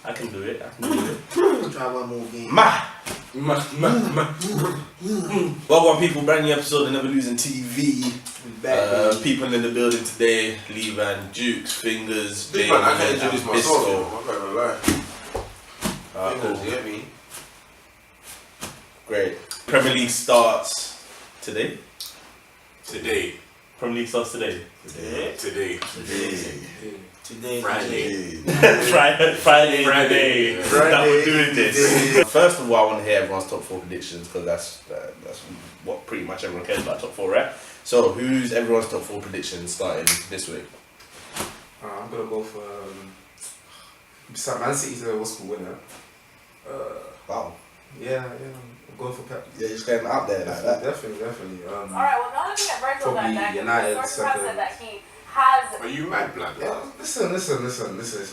I can do it. Try one more game. Welcome, people. Brand new episode of NeverlusenTV. People in the building today. Levan, Jukes, Fingers, Big man, I can't introduce myself. I'm not gonna lie. Cool. You get me? Great. Premier League starts today. Premier League starts today. Today. Friday today. That we're doing this. First of all, I want to hear everyone's top 4 predictions because that's what pretty much everyone cares about, top 4, right? So, who's everyone's top 4 predictions starting this week? I'm gonna go for Man City's a what's called winner. Wow. Yeah, I'm going for Pep. Yeah, just going out there like that. Definitely. Alright, well, now looking at Virgil Probably that United the sources have second. said that he has. Are you mad, blood? Yeah, listen. It's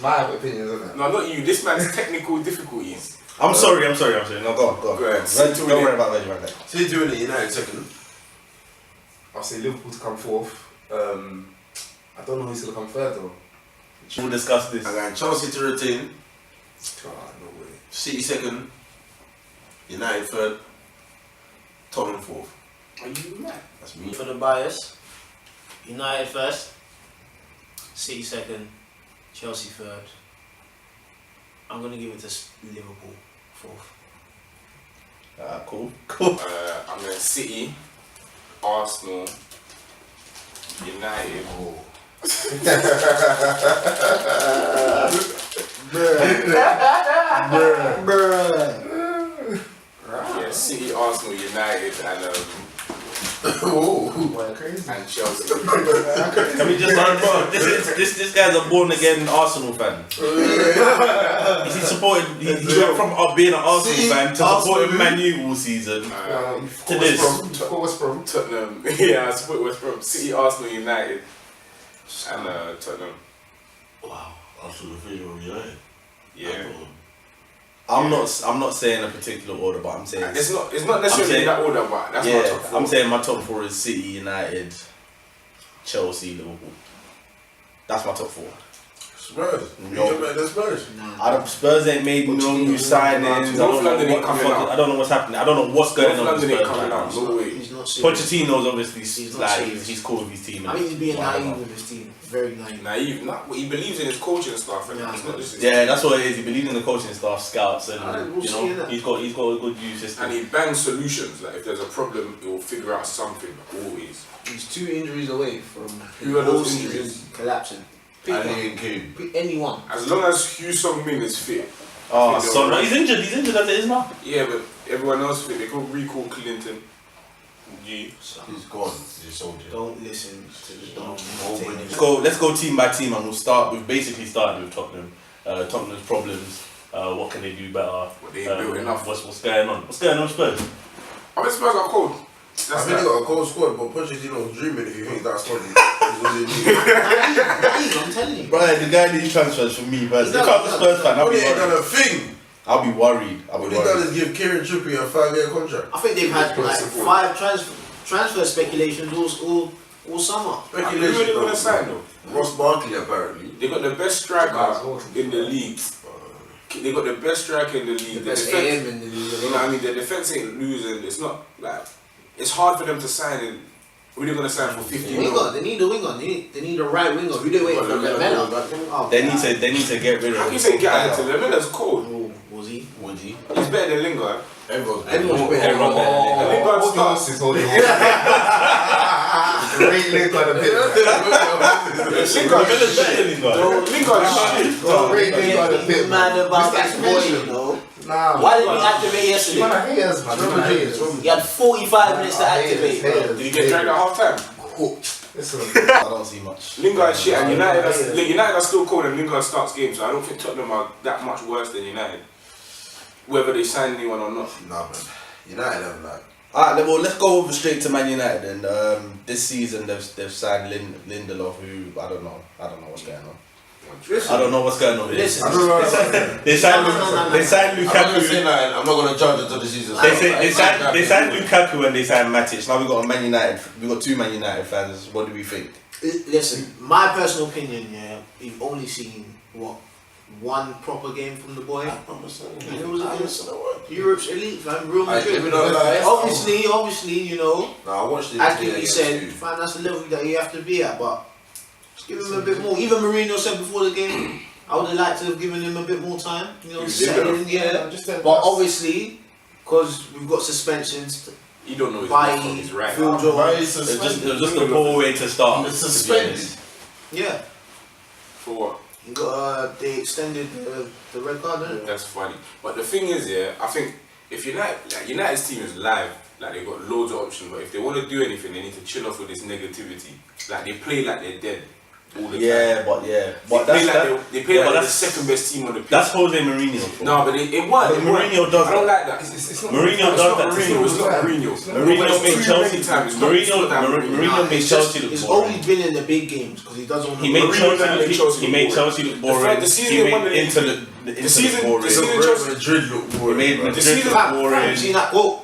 my opinion, isn't it? No, not you. This man's technical difficulties. I'm sorry. No, go on. Go ahead. Don't worry about Virgil right now. So you're doing it United second. I'll say Liverpool to come fourth. I don't know who's gonna come third though. We'll discuss this. I'm going Chelsea to retain. No way. City second. United third. Tottenham fourth. Are you mad? That's me. For the bias, United first, City second, Chelsea third. I'm gonna give it to Liverpool fourth. Cool. I'm going City, Arsenal, United. Yeah, City, Arsenal, United, and and Chelsea. Can we just this guy's a born again Arsenal fan. He supported. He went from being an Arsenal fan to supporting Man U all season to this. West Brom. Tottenham. Yeah, I support West Brom. City, Arsenal, United, and Tottenham. Wow, Arsenal favourite of United. Yeah. I'm not saying a particular order, but I'm saying It's not necessarily in that order, but that's my top 4. I'm saying my top 4 is City, United, Chelsea, Liverpool. That's my top 4. Spurs. No. You about the Spurs? Spurs ain't made no new signings. North London ain't coming out. I don't know what's happening. I don't know what's going on with London ain't Spurs coming right out. now. No way. He's not serious. Pochettino's obviously serious. he's cool with his team. I think he's being Whatever. naive with his team. Very naive. Naive. He believes in his coaching and stuff, and Yeah. it's not just his Yeah, that's what it is. He believes in the coaching staff, scouts, and we'll you see, know innit? he's got a good youth system. and he bangs solutions. Like if there's a problem, he'll figure out something always. He's 2 injuries away from Who are the whole those season injuries? collapsing. Pick Ali one. and Kane. Pick anyone. As long as Hugh Sung-min is fit. Oh, think so they'll- he's injured as it is now. Yeah, but everyone else fit. They could recall Clinton. G. So, He's gone. He's a soldier. don't listen to the don't take Nobody. it. Let's go team by team, and we've basically started with Tottenham. Tottenham's problems. What can they do better? What they ain't built enough. What's going on? What's going on, Spurs? I mean, Spurs are cold. I That's think they that. got a cold squad, but Pochettino's dreaming if he thinks that squad is I'm telling you. Bro, the guy needs transfers for me, but if He's I'm a Spurs fan, I'll What be they ain't done worried. a thing. I'll be worried. What they done is give Kieran Trippier a 5-year contract. I think they've had like 5 transfer speculations all summer. Who are they Speculation. going to sign though? Ross Barkley apparently. They got the best striker in the league. They got the best striker in the league. The best defense, AM in the league. you know what I mean? Their defense ain't losing. It's not like it's hard for them to sign. And who are they going to sign for 50 Winger, mil? they need a winger. They need a right winger. Who they waiting for? Lamella. Oh, They need to get rid of How him. can you say get out of Lamilla's cold? Oh, was he? Would he? He's better than Lingard. Everyone's Everyone's better. Everyone's better than Lingard. Lingard Hold starts. horses, hold horses. Great Lingard a bit. Lingard is shit. Lingard. Lingard is shit. Don't rate Lingard a He's bit. mad about Mr. this boy, Activation. you know. Nah. Why did he activate yesterday? Man, I hate us, man. Trouble I hate J's, us. He had 45 minutes to activate, bro. Did he get dragged at half time? Listen. I don't see much. Lingard is shit, and United are still cold, and Lingard starts games, so I don't think Tottenham are that much worse than United. Whether they sign anyone or not. Nah, man. United have like. Alright, well, let's go over straight to Man United. And this season they've signed Lindelof, who I don't know what's going on. Listen, I don't know what's going on. Listen. I don't know. They signed No. they signed I'm not gonna say Lukaku. nothing. I'm not gonna judge until the season They starts. signed Lukaku and they signed Matic. Now we got two Man United fans. What do we think? Listen, my personal opinion, yeah, you've only seen what one proper game from the boy. I promise. And it was against Europe's elite, fam. Real Let Madrid. me know, guys. Obviously, you know, Nah, I watched it. as he said, fam, that's the level that you have to be at, but just give him a bit more. Even Mourinho said before the game, I would have liked to have given him a bit more time, you know, settling, yeah. But obviously, because we've got suspensions, You don't know his by left from his right. Phil Jones, It was just a poor way to start. It's to be suspended. honest. yeah, For what? he got they extended the red card, didn't it? That's funny. But the thing is, yeah, I think if United's team is live, like they've got loads of options, but if they want to do anything, they need to chill off with this negativity. Like they play like they're dead all the time. They play like the second best team on the pitch. That's Jose Mourinho. No, but it won. Mourinho does I don't that. like that. Mourinho does that. It's not Mourinho. Mourinho made Chelsea. Mourinho made Chelsea look It's boring. only been in the big games because he doesn't want He made Mourinho Chelsea look boring. The season He they won made the Inter league. look The season boring. Chelsea. Madrid look He boring. made bro. Madrid season- look boring. See that goal?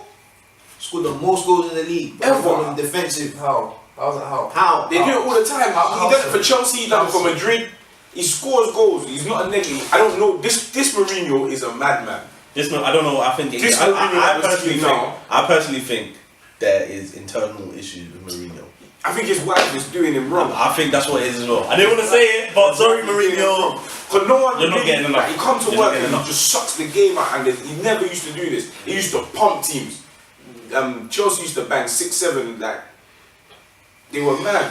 Scored the most goals in the league. But Ever. from defensive. How? How's that how? How? They do it all the time. He done it for Chelsea, he done it for Madrid. He scores goals. He's not a negative. I don't know. This Mourinho is a madman. I don't know. I think This Mourinho I personally think there is internal issues with Mourinho. I think his wife is doing him wrong. I think that's what it is as well. I didn't want to say it, but sorry, Mourinho. Because no one You're not really- getting enough. Like, he comes to You're not work getting and he enough. just sucks the game out, and he never used to do this. He used to pump teams. Chelsea used to bang 6-7, like they were mad.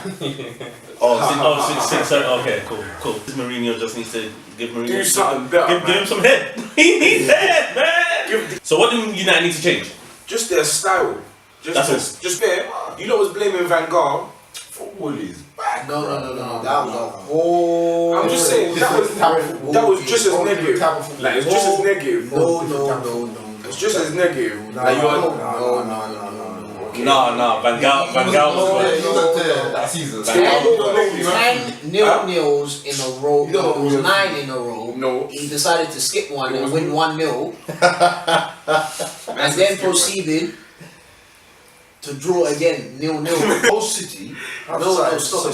Six, seven. Okay, cool. This Mourinho just needs to give Mourinho Do something better, Give him some head. He needs head, man. So what do United need to change? Just their style. That's Just there. You know what's blaming Van Gaal? Football is back. No. That was a whole. I'm just saying that was just as negative. Like it's just as negative. No. It's just as negative. Like No. Van Gaal was good. That season. 10 nil-nils in a row. No, It was 9 in a row. No. He decided to skip one and win 1-0. And then proceeded to draw again 0-0. Whole City. No, stop.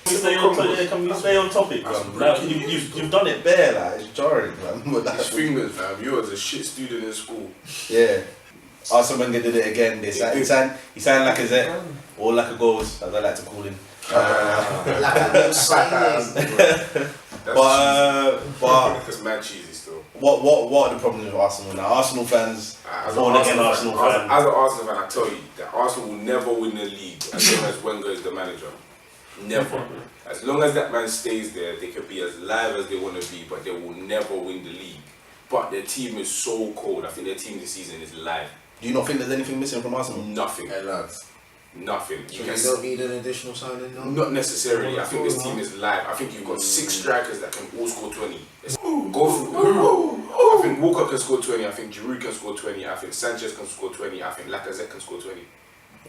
Can we stay on topic, man? Like, you've done it bare, like it's jarring, man. But It's fingers, fam. You was a shit student in school. yeah. Arsene Wenger did it again. He signed like a Zet, or like a goals, as I like to call him. Like a little signing. But That's mad cheesy still. what are the problems with Arsenal now? Arsenal fans, born again Arsenal fans. As an Arsenal fan, I tell you that Arsenal will never win the league as long as Wenger is the manager. Never. As long as that man stays there, they can be as live as they want to be, but they will never win the league. But their team is so cold. I think their team this season is live. Do you not think there's anything missing from Arsenal? Nothing. Hey lads. Nothing. You don't need an additional signing now? Not necessarily. I think this team is live. I think you've got 6 strikers that can all score 20. Go through. I think Walker can score 20. I think Giroud can score 20. I think Sanchez can score 20. I think Lacazette can score 20.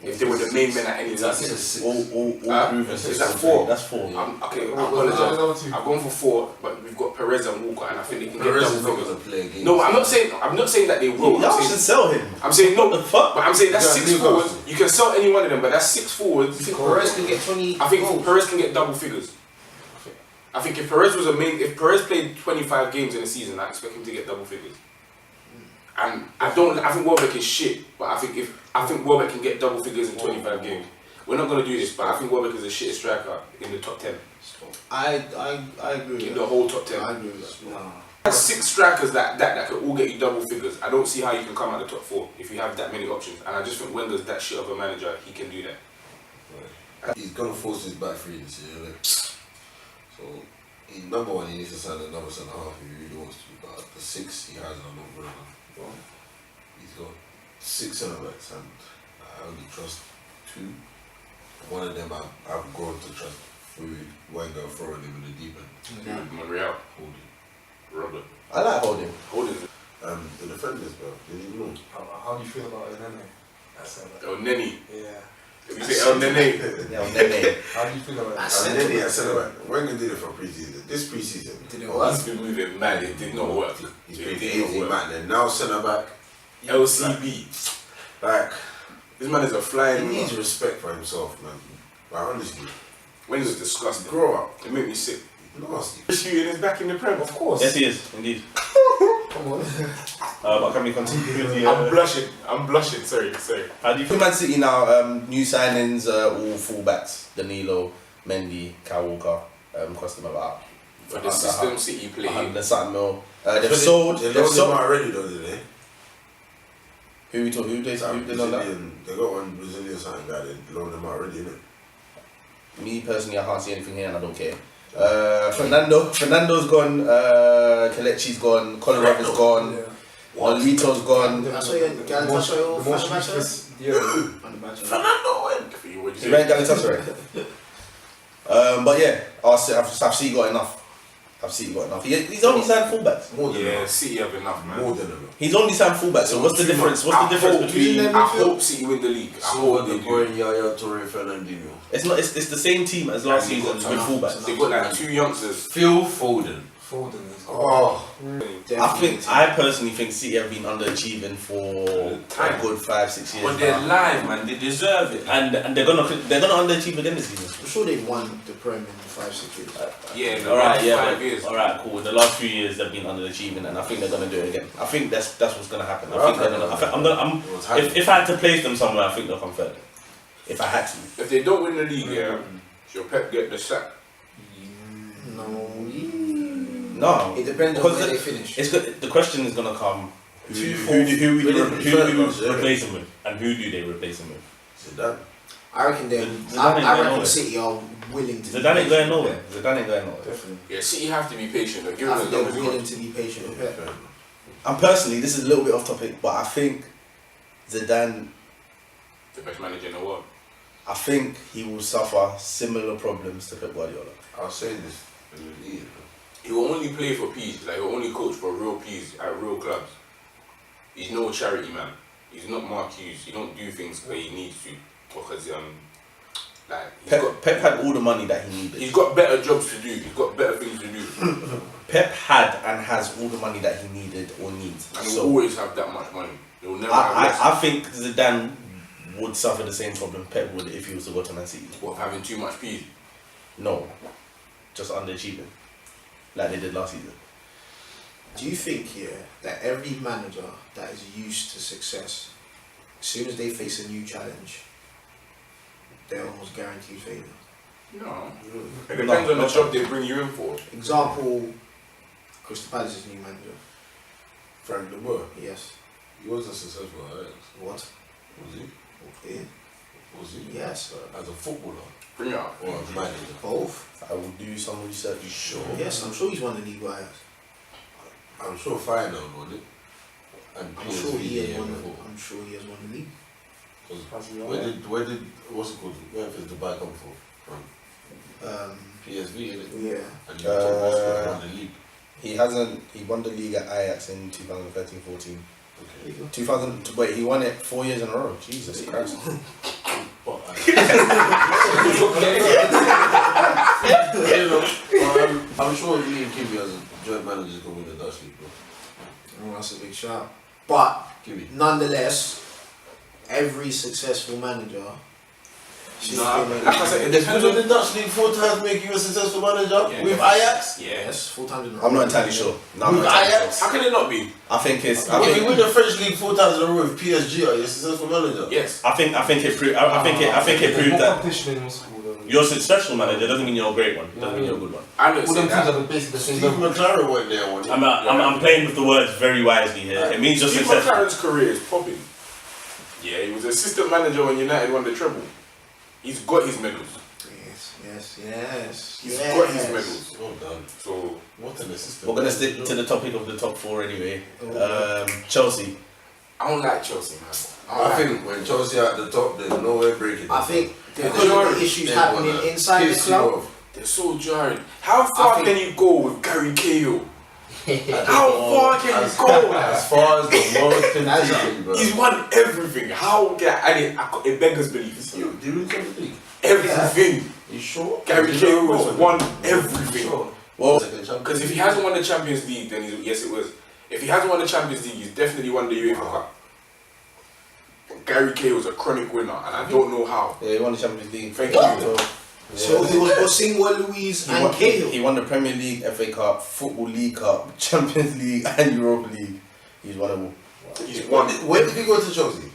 If they were the main men at any time. All proven. Is that 4? That's 4. Okay, I apologize. I've gone for 4, but we've got Perez and Walker, and I think they can get Perez double is not figures. going to play a game. No, I'm not saying that they will. Y'all should sell him. I'm saying no. What the fuck? But I'm saying that's Yeah, 6 Newcastle. forwards. You can sell any one of them, but that's 6 forwards. You think Perez can get 20 I think goals? Perez can get double figures. I think if Perez played 25 games in a season, I expect him to get double figures. And I think Welbeck is shit, but I think Welbeck can get double figures in 25 games. We're not gonna do this, but I think Welbeck is a shit striker in the top 10. I agree with In that. the whole top 10. I agree with that. There's 6 strikers that could all get you double figures. I don't see how you can come out the top 4 if you have that many options. And I just think Wenger's that shit of a manager, he can do that. He's going to force his back three this year. Like. So, number one, he needs to sign another centre half if he really wants to. But the 6 he has are not good enough. He's got 6 centre backs, and I only trust 2. One of them I've grown to trust through Wenger throwing him in the deep end. Monreal, Holding. Robert. I like holding. The defenders, bro. Did you know? How do you feel about Nene? El Neni. Yeah. If you say El Nene, How do you feel about That's And then he said about Wenger did it for pre-season. This pre-season, he's been moving mad. It did not work. he's It been did not easy work. man. And now centre back, LCB. like This man is a he flying. needs respect for himself, man. Like honestly, Wenger's disgusting. grow up. It made me sick. Nasty. Shooting is back in the Prem. Of course. Yes, he is indeed. Come on. But can we continue with the? I'm blushing. Sorry. How do you feel Man City now? New signings, all fullbacks: Danilo, Mendy, Kyle Walker. Cost them about For the system City play. 100 something mil. They've sold. They They've loaned them sold. out already though, did they? Who we talking? Who did on that? They got one Brazilian signing guy. They loaned them out already, innit? Me personally, I can't see anything here, and I don't care. Fernando's gone. Kelechi's gone. Colorado has gone. Yeah. Olito's gone. That's why you're The most useless. Yeah. Fernando went. He went Galatasaray. But yeah, I've City got enough. He's only signed fullbacks. More than Yeah, enough. City have enough, man. More than enough. He's only signed fullbacks. So what's the difference? What's the difference between? I hope City win the league. I So hope the they do. boy Yaya Toure Fernandinho. It's not. It's the same team as last And season they with got fullbacks. They got like 2 youngsters. Phil Foden. Foden is Oh, I personally think City have been underachieving for a good 5-6 years. But they're now. live, man. They deserve it. And they're gonna underachieve again this season. I'm sure they've won the Prem in 5-6 years. Yeah, the All right, last yeah, 5 but- years. all right, cool. The last few years they've been underachieving, and I think they're gonna do it again. I think that's what's gonna happen. I think they're gonna. If I had to place them somewhere, I think they'll come third. If I had to. If they don't win the league, yeah, should Pep get the sack? No, It depends on because where they finish. the question is gonna come. Who replace him with, and who do they replace him with? Zidane. I reckon Zidane I ain't going reckon nowhere. City are willing to. Zidane ain't going nowhere. definitely. Yeah, City have to be patient. They're I giving think them they're the willing to be patient with Pep. And personally, this is a little bit off topic, but I think Zidane. the best manager in the world. I think he will suffer similar problems to Pep Guardiola. I was saying this. in the league. He will only play for peas. Like, he'll only coach for real peas at real clubs. He's no charity man. He's not Mark Hughes. He don't do things where he needs to because like Pep had all the money that he needed. he's got better jobs to do. He's got better things to do. Pep had and has all the money that he needed or needs. And he'll So always have that much money. He'll never have less. I think Zidane would suffer the same problem Pep would if he was to go to Man City. Of having too much peas. No, just underachieving, like they did last season. Do you think, that every manager that is used to success, as soon as they face a new challenge, they're almost guaranteed failure? No. It depends on the job they bring you in for. Example, Crystal Palace's new manager. Frank de Boer. Yes. He wasn't successful at Ajax. What? Was he? Yeah. Was he? Yes. As a footballer Bring it up. or as a manager? Both. I will do some research. Sure. Yes, I'm sure he's won the league by Ajax. I'm sure Feyenoord won it. And I'm sure he has won. before. I'm sure he has won the league. Where did what's it called? Where did Dubai come from? PSV, innit? Yeah. And you talk about the league. He hasn't. He won the league at Ajax in 2013-14. Okay. 2000. Wait, he won it 4 years in a row. Jesus Christ. But I'm sure me and Kimmy as a joint managers can win the Dutch league, bro. Oh, that's a big shout. But Kimmy. nonetheless, every successful manager. Like I said, it depends Did on the Dutch league 4 times make you a successful manager Yeah. with Ajax? Yes, 4 times in a row. I'm not entirely sure. No, I'm With not entirely Ajax? How can it not be? I think it's. If you win the French league 4 times in a row with PSG, are you a successful manager? Yes. I think it proved. I think it proved that Competition in your school, though. you're a successful manager doesn't mean you're a great one. Doesn't mean you're a good one. I don't All say them teams that. are basically the same Steve level. McLaren went there one year. I'm playing with the words very wisely here. It means you're Steve successful. McLaren's career is popping. Yeah, he was assistant manager when United won the treble. He's got his medals. Yes. He's got his medals. Well done. So What an assistant. We're gonna stick to the topic of the top 4 anyway. Chelsea. I don't like Chelsea, man. I think when Chelsea are at the top, there's no way breaking. I think They're because of jarring. the issues They're happening gonna inside the piss you club. off. they're so jarring. How far think- can you go with Gary Cahill? How far can you go? As far as the world can take you, bro. He's won everything. How can it beggars belief? You do you Champions League? Everything. You sure? Gary You Cahill know has what? won You everything. sure? Well, Because if he hasn't won the Champions League, then yes, it was. If he hasn't won the Champions League, he's definitely won the UEFA Cup. Gary Cahill was a chronic winner, and I don't know how. yeah, he won the Champions League. Thank you. So, So it was Osingwa, Louise, and Cahill. He won the Premier League, FA Cup, Football League Cup, Champions League, and Europa League. He's won them all. He's won. When did he go to Chelsea?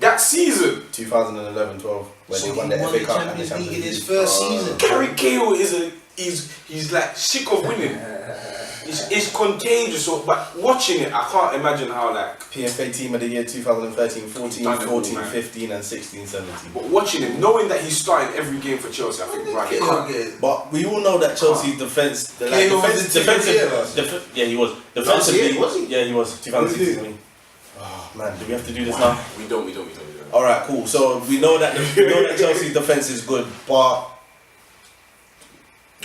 That season. 2011-12, when So they he won the won FA the Cup and the Champions League Champions in League. his first season. Gary Cahill he's like sick of winning. It's contagious. So, but watching it, I can't imagine how like. PFA Team of the Year 2013, 14, Done it all, 14, man. 15, and 16, 17. But watching him, knowing that he's starting every game for Chelsea, I think right. You can't. But we all know that Chelsea's defense, yeah, he was defensively. Was he? Yeah, he was 2016. Oh man, do we have to do this now? We don't. All right, cool. So we know that Chelsea's defense is good, but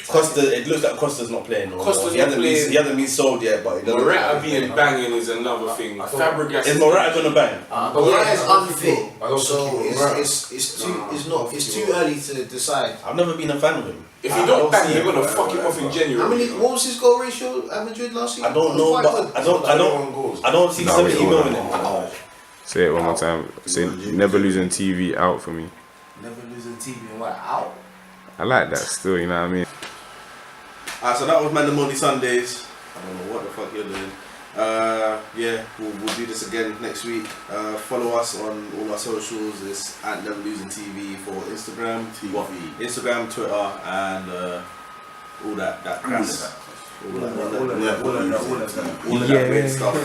Costa, it looks like Costa's not playing. Costa's not playing. He hasn't been sold yet, but he doesn't. Morata being banging is another thing. Fabregas Is Morata gonna bang? Morata is unfit, I don't so think he will. it's too early to decide. I've never been a fan of him. If you don't bang, you're gonna fuck him off in January. What was his goal ratio at Madrid last season? I don't know, but I don't see 70 mil in him. Say it one more time. Say NeverlusenTV out for me. NeverlusenTV and what out? I like that still, you know what I mean? Alright, so that was Monday Sundays. I don't know what the fuck you're doing. Yeah, we'll do this again next week. Follow us on all our socials. It's at NeverlusenTV for Instagram, Instagram, Twitter, and all that crap. All of that great stuff.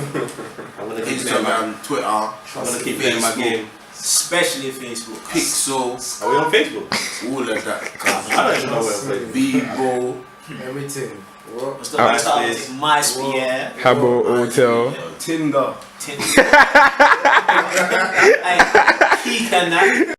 I'm gonna keep Instagram, Twitter. I'm gonna keep playing my game. Especially Facebook. Pixel. Are we on Facebook? All of that. I don't even know where we're playing. Vivo. Everything. What? What's the MySpace? Habbo Hotel. Tinder. Hey, peak and that.